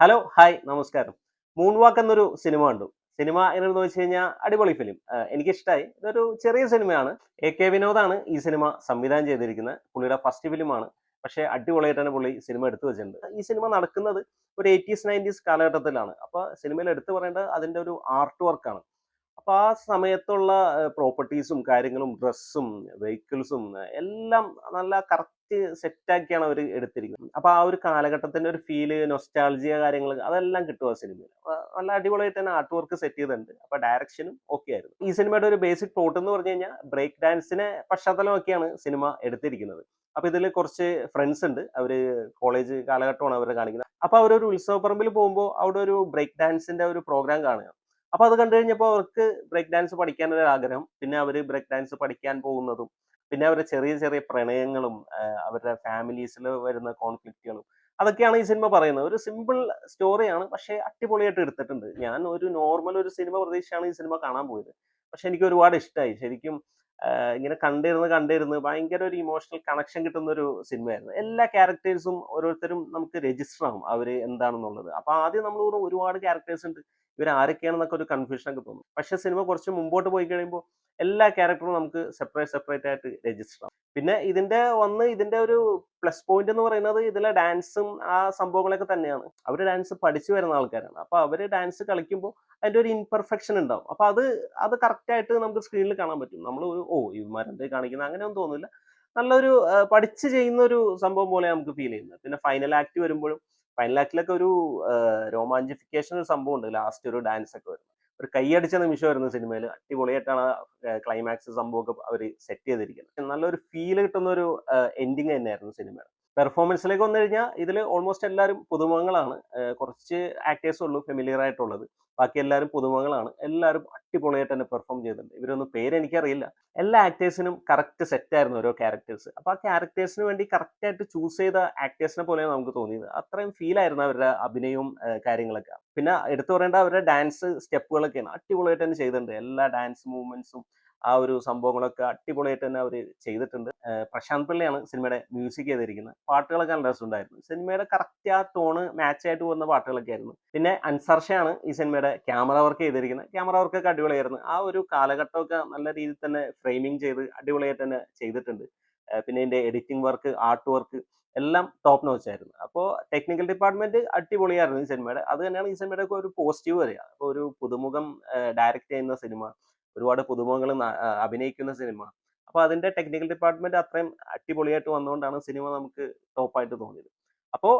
Hello, hi, നമസ്കാരം. Moon വാക്ക് എന്നൊരു cinema കണ്ടു. സിനിമ എങ്ങനെയെന്ന് വെച്ച് കഴിഞ്ഞാൽ അടിപൊളി ഫിലിം. എനിക്കിഷ്ടായി. ഇതൊരു ചെറിയ സിനിമയാണ്. എ.കെ. വിനോദാണ് ഈ സിനിമ സംവിധാനം ചെയ്തിരിക്കുന്നത്. പുള്ളിയുടെ ഫസ്റ്റ് ഫിലിമാണ്. പക്ഷേ അടിപൊളിയായിട്ട് തന്നെ പുള്ളി സിനിമ എടുത്തു വെച്ചിട്ടുണ്ട്. ഈ സിനിമ നടക്കുന്നത് ഒരു 80സ് 90സ് കാലഘട്ടത്തിലാണ്. അപ്പോൾ സിനിമയിൽ എടുത്തു പറയേണ്ടത് അതിന്റെ ഒരു ആർട്ട് വർക്കാണ്. അപ്പൊ ആ സമയത്തുള്ള പ്രോപ്പർട്ടീസും കാര്യങ്ങളും ഡ്രസ്സും വെഹിക്കിൾസും എല്ലാം നല്ല കറക്റ്റ് സെറ്റാക്കിയാണ് അവർ എടുത്തിരിക്കുന്നത്. അപ്പൊ ആ ഒരു കാലഘട്ടത്തിന്റെ ഒരു ഫീല് നൊസ്റ്റാൾജിയ കാര്യങ്ങൾ അതെല്ലാം കിട്ടും ആ സിനിമയിൽ. നല്ല അടിപൊളിയായിട്ട് തന്നെ ആർട്ട് വർക്ക് സെറ്റ് ചെയ്തിട്ടുണ്ട്. അപ്പൊ ഡയറക്ഷനും ഓക്കെ ആയിരുന്നു. ഈ സിനിമയുടെ ഒരു ബേസിക് പ്ലോട്ട് എന്ന് പറഞ്ഞു കഴിഞ്ഞാൽ ബ്രേക്ക് ഡാൻസിനെ പശ്ചാത്തലമാക്കിയാണ് സിനിമ എടുത്തിരിക്കുന്നത്. അപ്പൊ ഇതിൽ കുറച്ച് ഫ്രണ്ട്സ് ഉണ്ട്. അവര് കോളേജ് കാലഘട്ടമാണ് അവരെ കാണിക്കുന്നത്. അപ്പൊ അവരൊരു ഉത്സവപ്പറമ്പിൽ പോകുമ്പോൾ അവിടെ ഒരു ബ്രേക്ക് ഡാൻസിന്റെ ഒരു പ്രോഗ്രാം കാണുക. അപ്പൊ അത് കണ്ടു കഴിഞ്ഞപ്പോൾ അവർക്ക് ബ്രേക്ക് ഡാൻസ് പഠിക്കാൻ ഒരു ആഗ്രഹം. പിന്നെ അവര് ബ്രേക്ക് ഡാൻസ് പഠിക്കാൻ പോകുന്നതും പിന്നെ അവരുടെ ചെറിയ ചെറിയ പ്രണയങ്ങളും അവരുടെ ഫാമിലീസിൽ വരുന്ന കോൺഫ്ലിക്റ്റുകളും അതൊക്കെയാണ് ഈ സിനിമ പറയുന്നത്. ഒരു സിമ്പിൾ സ്റ്റോറിയാണ്, പക്ഷേ അടിപൊളിയായിട്ട് എടുത്തിട്ടുണ്ട്. ഞാൻ ഒരു നോർമൽ ഒരു സിനിമ പ്രതീക്ഷിച്ചാണ് ഈ സിനിമ കാണാൻ പോയത്. പക്ഷെ എനിക്ക് ഒരുപാട് ഇഷ്ടമായി. ശരിക്കും ഇങ്ങനെ കണ്ടിരുന്ന് ഭയങ്കര ഒരു ഇമോഷണൽ കണക്ഷൻ കിട്ടുന്ന ഒരു സിനിമയായിരുന്നു. എല്ലാ ക്യാരക്ടേഴ്സും ഓരോരുത്തരും നമുക്ക് രജിസ്റ്റർ ആവും അവര് എന്താണെന്നുള്ളത്. അപ്പൊ ആദ്യം നമ്മൾ ഒരുപാട് ക്യാരക്ടേഴ്സ് ഉണ്ട്, ഇവർ ആരൊക്കെയാണെന്നൊക്കെ ഒരു കൺഫ്യൂഷൻ ഒക്കെ തോന്നും. പക്ഷെ സിനിമ കുറച്ച് മുമ്പോട്ട് പോയി കഴിയുമ്പോൾ എല്ലാ ക്യാരക്ടറും നമുക്ക് സെപ്പറേറ്റ് ആയിട്ട് രജിസ്റ്റർ ആവും. പിന്നെ ഇതിന്റെ ഒരു പ്ലസ് പോയിന്റ് എന്ന് പറയുന്നത് ഇതിലെ ഡാൻസും ആ സംഭവങ്ങളൊക്കെ തന്നെയാണ്. അവർ ഡാൻസ് പഠിച്ചു വരുന്ന ആൾക്കാരാണ്. അപ്പൊ അവര് ഡാൻസ് കളിക്കുമ്പോൾ അതിന്റെ ഒരു ഇൻപെർഫെക്ഷൻ ഉണ്ടാവും. അപ്പൊ അത് കറക്റ്റ് ആയിട്ട് നമുക്ക് സ്ക്രീനിൽ കാണാൻ പറ്റും. നമ്മൾ ഇവന്മാരെന്തേ കാണിക്കുന്നത് അങ്ങനെയൊന്നും തോന്നില്ല. നല്ലൊരു പഠിച്ച് ചെയ്യുന്ന ഒരു സംഭവം പോലെ നമുക്ക് ഫീൽ ചെയ്യുന്നത്. പിന്നെ ഫൈനൽ ആക്ട് വരുമ്പോഴും ഫൈനൽ ആക്ടിലൊക്കെ ഒരു രോമാഞ്ചിഫിക്കേഷൻ ഒരു സംഭവം ഉണ്ട്. ലാസ്റ്റ് ഒരു ഡാൻസ് ഒക്കെ വരുന്നത് ഒരു കൈയടിച്ച നിമിഷം വരുന്ന സിനിമയിൽ അടിപൊളിയായിട്ടാണ് ക്ലൈമാക്സ് സംഭവമൊക്കെ അവർ സെറ്റ് ചെയ്തിരിക്കുന്നത്. നല്ലൊരു ഫീൽ കിട്ടുന്ന ഒരു എൻഡിങ് തന്നെയായിരുന്നു സിനിമ. പെർഫോമൻസിലേക്ക് വന്നു കഴിഞ്ഞാൽ ഇതിൽ ഓൾമോസ്റ്റ് എല്ലാവരും പുതുമുഖങ്ങളാണ്. കുറച്ച് ആക്ടേഴ്സ് ഉള്ളൂ ഫെമിലിയർ ആയിട്ടുള്ളത്. ബാക്കി എല്ലാവരും പുതുമുഖങ്ങളാണ്. എല്ലാവരും അടിപൊളിയായിട്ട് തന്നെ പെർഫോം ചെയ്തിട്ടുണ്ട്. ഇവരൊന്നും പേര് എനിക്കറിയില്ല. എല്ലാ ആക്ടേഴ്സിനും കറക്റ്റ് സെറ്റ് ആയിരുന്നു ഓരോ ക്യാരക്ടേഴ്സ്. അപ്പൊ ആ ക്യാരക്ടേഴ്സിന് വേണ്ടി കറക്റ്റ് ആയിട്ട് ചൂസ് ചെയ്ത ആക്ടേഴ്സിനെ പോലെയാണ് നമുക്ക് തോന്നിയത്. അത്രയും ഫീൽ ആയിരുന്നു അവരുടെ അഭിനയവും കാര്യങ്ങളൊക്കെ. പിന്നെ എടുത്തു പറയേണ്ട അവരുടെ ഡാൻസ് സ്റ്റെപ്പുകളൊക്കെയാണ് അടിപൊളിയായിട്ട് തന്നെ ചെയ്തിട്ടുണ്ട്. എല്ലാ ഡാൻസ് മൂവ്മെന്റ്സും ആ ഒരു സംഭവങ്ങളൊക്കെ അടിപൊളിയായിട്ട് തന്നെ അവർ ചെയ്തിട്ടുണ്ട്. പ്രശാന്ത് പിള്ളയാണ് സിനിമയുടെ മ്യൂസിക് ചെയ്തിരിക്കുന്നത്. പാട്ടുകളൊക്കെ നല്ല രസമുണ്ടായിരുന്നു. സിനിമയുടെ കറക്റ്റ് ആ ടോണ് മാച്ച് ആയിട്ട് പോകുന്ന പാട്ടുകളൊക്കെ ആയിരുന്നു. പിന്നെ അൻസാർ ഷാണ് ഈ സിനിമയുടെ ക്യാമറ വർക്ക് ചെയ്തിരിക്കുന്നത്. ക്യാമറ വർക്കൊക്കെ അടിപൊളിയായിരുന്നു. ആ ഒരു കാലഘട്ടമൊക്കെ നല്ല രീതിയിൽ തന്നെ ഫ്രെയിമിംഗ് ചെയ്ത് അടിപൊളിയായിട്ട് തന്നെ ചെയ്തിട്ടുണ്ട്. പിന്നെ ഇതിന്റെ എഡിറ്റിംഗ് വർക്ക്, ആർട്ട് വർക്ക് എല്ലാം ടോപ്പ് നോച്ച് ആയിരുന്നു. അപ്പോൾ ടെക്നിക്കൽ ഡിപ്പാർട്ട്മെന്റ് അടിപൊളിയായിരുന്നു ഈ സിനിമയുടെ. അത് തന്നെയാണ് ഈ സിനിമയുടെ ഒക്കെ ഒരു പോസിറ്റീവ് വരിക. അപ്പോൾ ഒരു പുതുമുഖം ഡയറക്റ്റ് ചെയ്യുന്ന സിനിമ, ഒരുപാട് പുതുമുഖങ്ങൾ അഭിനയിക്കുന്ന സിനിമ. അപ്പോൾ അതിന്റെ ടെക്നിക്കൽ ഡിപ്പാർട്ട്മെന്റ് അത്രയും അടിപൊളിയായിട്ട് വന്നുകൊണ്ടാണ് സിനിമ നമുക്ക് ടോപ്പായിട്ട് തോന്നിയത്. അപ്പോൾ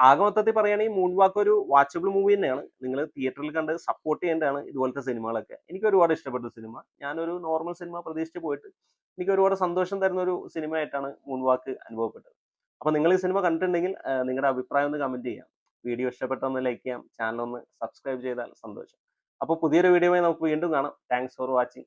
ആകെ മൊത്തത്തിൽ പറയുകയാണെങ്കിൽ മൂൺ വാക്ക് ഒരു വാച്ചബിൾ മൂവി തന്നെയാണ്. നിങ്ങൾ തിയേറ്ററിൽ കണ്ട് സപ്പോർട്ട് ചെയ്യേണ്ടതാണ് ഇതുപോലത്തെ സിനിമകളൊക്കെ. എനിക്ക് ഒരുപാട് ഇഷ്ടപ്പെട്ട സിനിമ. ഞാനൊരു നോർമൽ സിനിമ പ്രതീക്ഷിച്ച് പോയിട്ട് എനിക്ക് ഒരുപാട് സന്തോഷം തരുന്ന ഒരു സിനിമയായിട്ടാണ് മൂൺ വാക്ക് അനുഭവപ്പെട്ടത്. അപ്പോൾ നിങ്ങൾ ഈ സിനിമ കണ്ടിട്ടുണ്ടെങ്കിൽ നിങ്ങളുടെ അഭിപ്രായം ഒന്ന് കമന്റ് ചെയ്യാം. വീഡിയോ ഇഷ്ടപ്പെട്ട ഒന്ന് ലൈക്ക് ചെയ്യാം. ചാനൽ ഒന്ന് സബ്സ്ക്രൈബ് ചെയ്താൽ സന്തോഷം. അപ്പോൾ പുതിയൊരു വീഡിയോയുമായി നമുക്ക് വീണ്ടും കാണാം. Thanks for watching.